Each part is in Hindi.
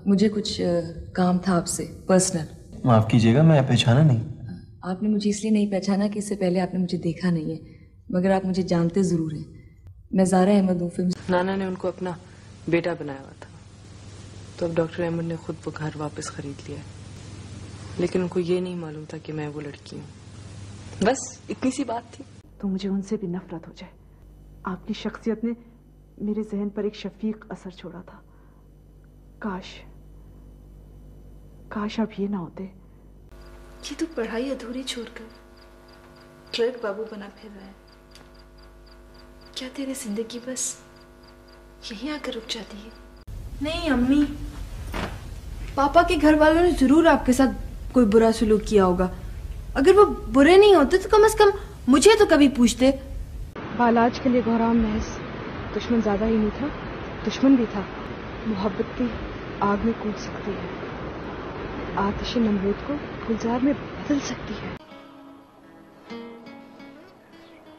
मुझे कुछ काम था आपसे पर्सनल। माफ कीजिएगा, मैं पहचाना नहीं। आपने मुझे इसलिए नहीं पहचाना कि इससे पहले आपने मुझे देखा नहीं है, मगर आप मुझे जानते ज़रूर हैं। मैं ज़ारा अहमद हूँ। फिल्म नाना ने उनको अपना बेटा बनाया हुआ था, तो अब डॉक्टर अहमद ने खुद वो घर वापस खरीद लिया है, लेकिन उनको ये नहीं मालूम था कि मैं वो लड़की हूँ। बस इतनी सी बात थी। तो मुझे उनसे भी नफरत हो जाए। आपकी शख्सियत ने मेरे जहन पर एक शफीक असर छोड़ा था। काश आप ये ना होते। कि तू पढ़ाई अधूरी छोड़कर ट्रक बाबू बना फिर रहा है। क्या तेरी जिंदगी बस यहीं आकर रुक जाती है? नहीं अम्मी, पापा के घर वालों ने जरूर आपके साथ कोई बुरा सलूक किया होगा। अगर वो बुरे नहीं होते तो कम से कम मुझे तो कभी पूछते। बालाज के लिए गौराम महज दुश्मन ज्यादा ही नहीं था, दुश्मन भी था। मोहब्बत की आग में कूद सकती है, आतिश नमरूद को गुलजार में बदल सकती है।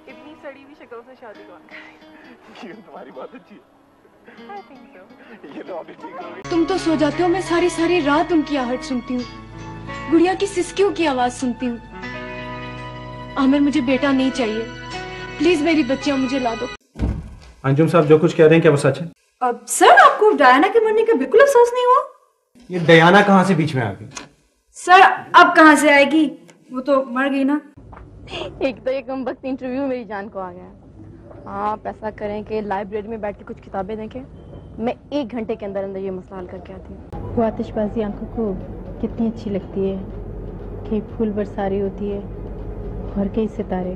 इतनी सड़ी हुई शक्ल से शादी कौन करेगा? ये तुम्हारी बात अच्छी है। I think so. ये तो अभी ठीक हो गई। तुम तो सो जाते हो, मैं सारी सारी रात उनकी आहट सुनती हूँ, गुड़िया की सिसकियों की आवाज सुनती हूँ। आमिर, मुझे बेटा नहीं चाहिए, प्लीज मेरी बच्चियां मुझे ला दो। अंजुम साहब जो कुछ कह रहे हैं क्या वो सच है? अब सर, आपको डायना के मरने का बिल्कुल अफसोस नहीं हुआ? ये डयाना कहाँ से बीच में आ गई? सर अब कहाँ से आएगी, वो तो मर गई ना। एक तो ये कम वक्त इंटरव्यू मेरी जान को आ गया। आप ऐसा करें कि लाइब्रेरी में बैठ के कुछ किताबें देखें, मैं 1 घंटे के अंदर अंदर ये मसला हल करके आती हूँ। वो आतिशबाजी आंखों को कितनी अच्छी लगती है, कई फूल बरसा रही होती है और कई सितारे,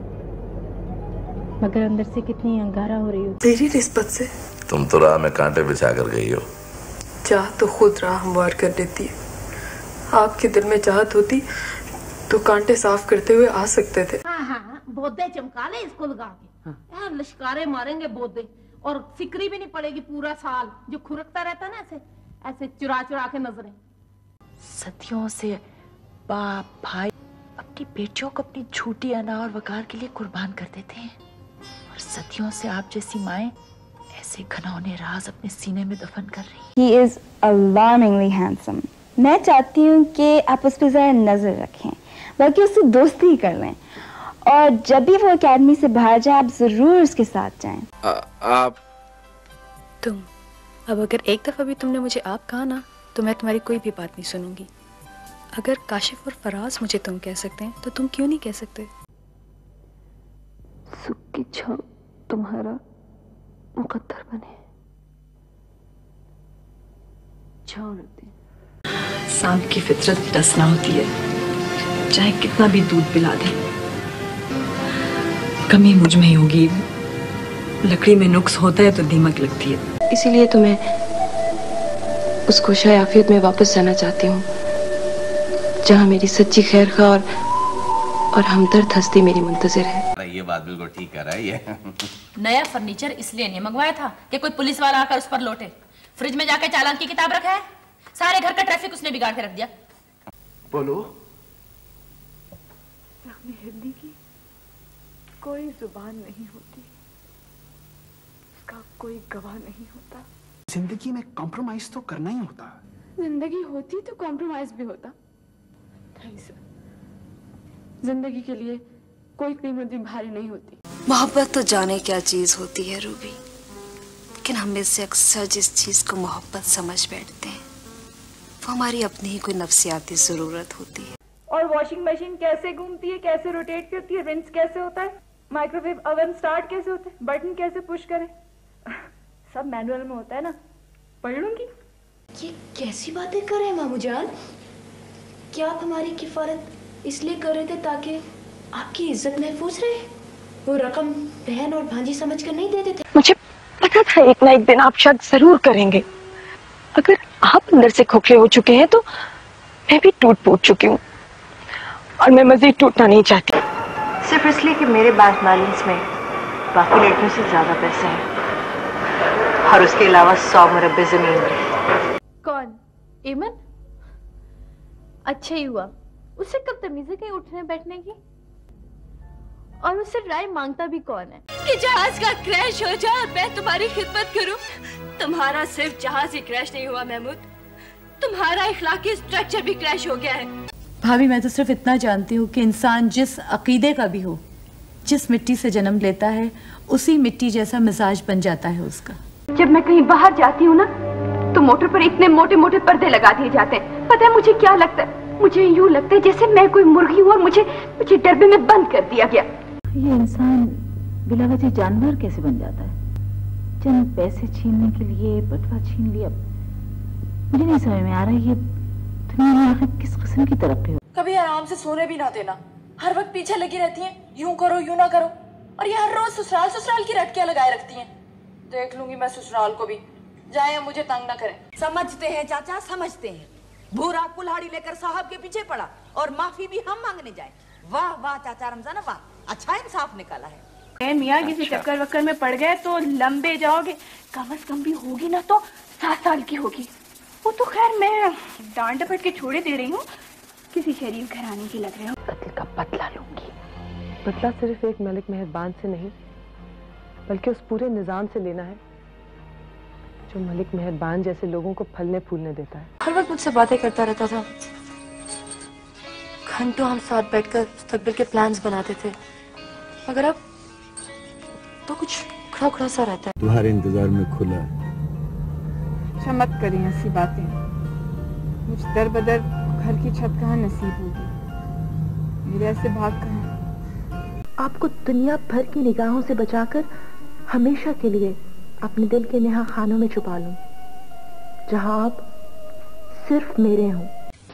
मगर अंदर से कितनी अंगारा हो रही होती है। तेरी निस्बत से तुम तो राह में कांटे बिछा कर गई हो। चाह तो खुद राह हमवार कर देती है। आपके दिल में चाहत होती तो कांटे साफ करते हुए आ सकते थे। हाँ, बोदे चमका ले इसको लगा के। हाँ, लश्कारे मारेंगे बोदे, और फिक्री भी नहीं पड़ेगी पूरा साल। जो खुरकता रहता है ना ऐसे ऐसे चुरा चुरा के नजरें। सदियों से बाप भाई अपनी बेटियों को अपनी झूठी अना और वकार के लिए कुर्बान कर देते हैं, और सदियों से आप जैसी माएं ऐसे घनौने राज अपने सीने में दफन कर रही हैं। He is alarmingly handsome. मैं चाहती हूँ कि आप उस पर जरा नजर रखें, बल्कि उससे दोस्ती ही कर लें, और जब भी वो एकेडमी से बाहर जाए आप जरूर उसके साथ जाएं। आप तुम अब अगर एक दफा भी तुमने मुझे आप कहा ना, तो मैं तुम्हारी कोई भी बात नहीं सुनूंगी। अगर काशिफ और फराज मुझे तुम कह सकते हैं, तो तुम क्यों नहीं कह सकते? सुख की छांव तुम्हारा मुकद्दर बने। छांव रखते हैं। सांप की फितरत डसना होती है, चाहे कितना भी दूध पिला दे। कमी मुझ में ही होगी। लकड़ी में नुक्स होता है तो दीमक लगती है। इसीलिए तो मैं उस खुशहाल आफियत में वापस जाना चाहती हूँ, जहाँ मेरी सच्ची खैर खा और हमदर्द हस्ती मेरी मुंतजिर है। ये बात बिल्कुल ठीक कर रहा है ये। नया फर्नीचर इसलिए नहीं मंगवाया था कि कोई पुलिस वाला आकर उस पर लौटे। फ्रिज में जाके चालान की किताब रखा है, सारे घर का ट्रैफिक उसने बिगाड़ के रख दिया। बोलो। अपनी हिंदी की कोई जुबान नहीं होती, उसका कोई गवाह नहीं होता। जिंदगी में कॉम्प्रोमाइज तो करना ही होता है। जिंदगी होती तो कॉम्प्रोमाइज भी होता। नहीं सर, जिंदगी के लिए कोई कीमत भी भारी नहीं होती। मोहब्बत तो जाने क्या चीज होती है रूबी, लेकिन हम में से अक्सर जिस चीज को मोहब्बत समझ बैठते हैं वो हमारी अपनी ही कोई नफ्सियाती जरूरत होती है। और वॉशिंग मशीन कैसे घूमती है, कैसे रोटेट करती है, रिंस कैसे होता है, माइक्रोवेव ओवन स्टार्ट कैसे होता है, बटन कैसे पुश करें, सब मैनुअल में होता है ना। पढ़ लूंगी। ये कैसी बातें कर रहे हैं मामू जान? क्या आप हमारी किफायत इसलिए कर रहे थे ताकि आपकी इज्जत महफूज रहे? वो रकम बहन और भांजी समझ कर नहीं देते थे? मुझे पता था एक ना एक दिन आप शक जरूर करेंगे। अगर आप अंदर से खोखले हो चुके हैं तो मैं भी टूट फूट चुकी हूँ, और मैं मजीद टूटना नहीं चाहती। सिर्फ इसलिए कि मेरे बैंक बैलेंस में बाकी लड़कियों से ज्यादा पैसे हैं, और उसके अलावा 100 मुरब्बे जमीन भी। कौन? एमन? अच्छा ही हुआ, उससे कब तमीज है कहीं उठने बैठने की? और मुझसे राय मांगता भी कौन है कि जहाज का क्रैश हो जाए और मैं तुम्हारी खिदमत करूं? तुम्हारा सिर्फ जहाज ही क्रैश नहीं हुआ महमूद, तुम्हारा इखलाकी स्ट्रक्चर भी क्रैश हो गया है। भाभी मैं तो सिर्फ इतना जानती हूँ कि इंसान जिस अकीदे का भी हो, जिस मिट्टी से जन्म लेता है, उसी मिट्टी जैसा मिजाज बन जाता है उसका। जब मैं कहीं बाहर जाती हूँ ना, तो मोटर पर इतने मोटे मोटे पर्दे लगा दिए जाते हैं। पता है मुझे क्या लगता है? मुझे यूँ लगता है जैसे मैं कोई मुर्गी हूँ और मुझे डब्बे में बंद कर दिया गया। ये इंसान बिला वजह जानवर कैसे बन जाता है? चंद पैसे छीनने के लिए बटवा छीन लिया। मुझे नहीं समझ में आ रहा ये दुनिया में आखिर किस किस्म की तरक्की हो। कभी आराम से सोने भी ना देना, हर वक्त पीछे लगी रहती हैं, यूं करो यूं ना करो, और ये हर रोज ससुराल ससुराल की रटकियां लगाए रखती हैं। देख लूंगी मैं ससुराल को भी, जाए मुझे तंग ना करें। समझते हैं चाचा, समझते हैं। भूरा कुल्हाड़ी लेकर साहब के पीछे पड़ा और माफी भी हम मांगने जाए। वाह वाह चाचा रमजान, वाह, अच्छा इंसाफ निकाला है। मियाँ किसी चक्कर वक्कर में पड़ गए तो लंबे जाओगे। कम से कम भी होगी ना तो 7 साल की होगी। वो तो खैर मैं डांट डपट के छोड़े दे रही हूँ, किसी शरीफ घराने की लग रहे हो। कत्ल का बदला लूंगी। बदला सिर्फ एक मलिक मेहरबान से नहीं, बल्कि उस पूरे निजाम से लेना है जो मलिक मेहरबान जैसे लोगों को फलने फूलने देता है। हर वक्त मुझसे बातें करता रहता था, घंटों हम साथ बैठकर मुस्तकबिल के प्लान्स बनाते थे, मगर अब तो कुछ खड़ा खड़ा सा रहता है। तुम्हारे इंतजार में खुला। अच्छा मत करिए ऐसी बातें। मुझ दर बदर घर की छत कहाँ नसीब होगी, मेरे ऐसे भाग कहाँ। आपको दुनिया भर की निगाहों से बचाकर हमेशा के लिए अपने दिल के नेहा खानों में छुपा लूं, जहां आप सिर्फ मेरे हों।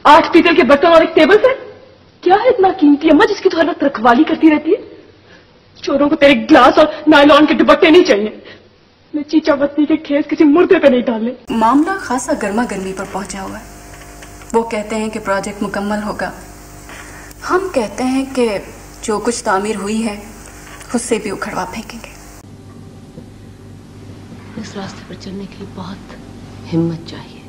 8 पीतल के बर्तन और एक टेबल से क्या है इतना कीमती अम्मा जिसकी तो हर वक्त रखवाली करती रहती है? चोरों को तेरे ग्लास और नायलॉन के दुपट्टे नहीं चाहिए। मैं चीचा बत्ती के खेस किसी मुर्दे पे नहीं डालने। मामला खासा गर्मा गर्मी पर पहुंचा हुआ है। वो कहते हैं कि प्रोजेक्ट मुकम्मल होगा, हम कहते हैं कि जो कुछ तामीर हुई है उससे भी उखड़वा फेंकेंगे। इस रास्ते पर चलने के लिए बहुत हिम्मत चाहिए।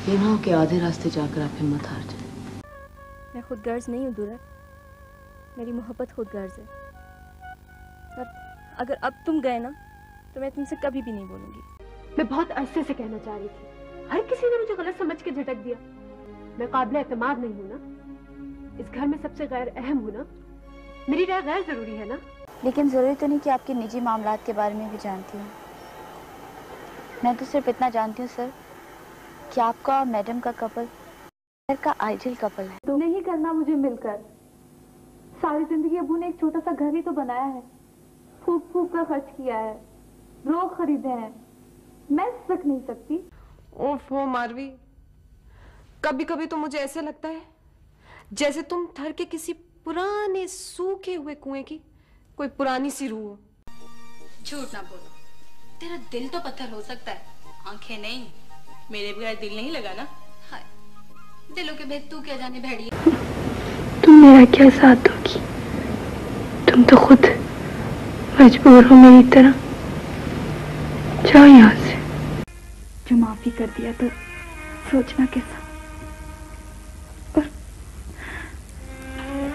ये ना हो कि आधे रास्ते जाकर आप हिम्मत हार जाए। मैं खुदगर्ज नहीं हूँ दुर्रा, मेरी मोहब्बत खुदगर्ज है। और अगर अब तुम गए ना तो मैं तुमसे कभी भी नहीं बोलूंगी। मैं बहुत अरसे से कहना चाह रही थी, हर किसी ने मुझे गलत समझ के झटक दिया। मैं काबिल एतमाद नहीं हूँ ना, इस घर में सबसे गैर अहम हूँ ना, मेरी राय गैर जरूरी है ना। लेकिन जरूरी तो नहीं कि आपके निजी मामलात के बारे में भी जानती हूँ। मैं तो सिर्फ इतना जानती हूँ सर कि आपका और मैडम का कपल घर का आइडियल कपल है। तो नहीं करना मुझे मिलकर, सारी जिंदगी अबू ने एक छोटा सा घर ही तो बनाया है, फूक फूक कर खर्च किया है, रोग खरीदे हैं, मैं सक नहीं सकती। ओफो मारवी, कभी कभी तो मुझे ऐसे लगता है जैसे तुम थर के किसी पुराने सूखे हुए कुएं की कोई पुरानी सी रूह हो। झूठ ना बोलो, तेरा दिल तो पत्थर हो सकता है, आंखें नहीं। मेरे बगैर दिल नहीं लगा ना। हाय, दिलों के भेद तू क्या जाने भेड़िए। तुम मेरा क्या साथ दोगी? तुम तो खुद मजबूर हो मेरी तरह। जाओ यहाँ से। जो माफी कर दिया तो सोचना कैसा, और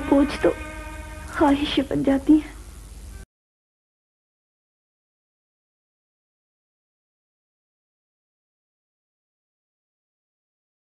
बोझ तो ख्वाहिशें बन जाती हैं।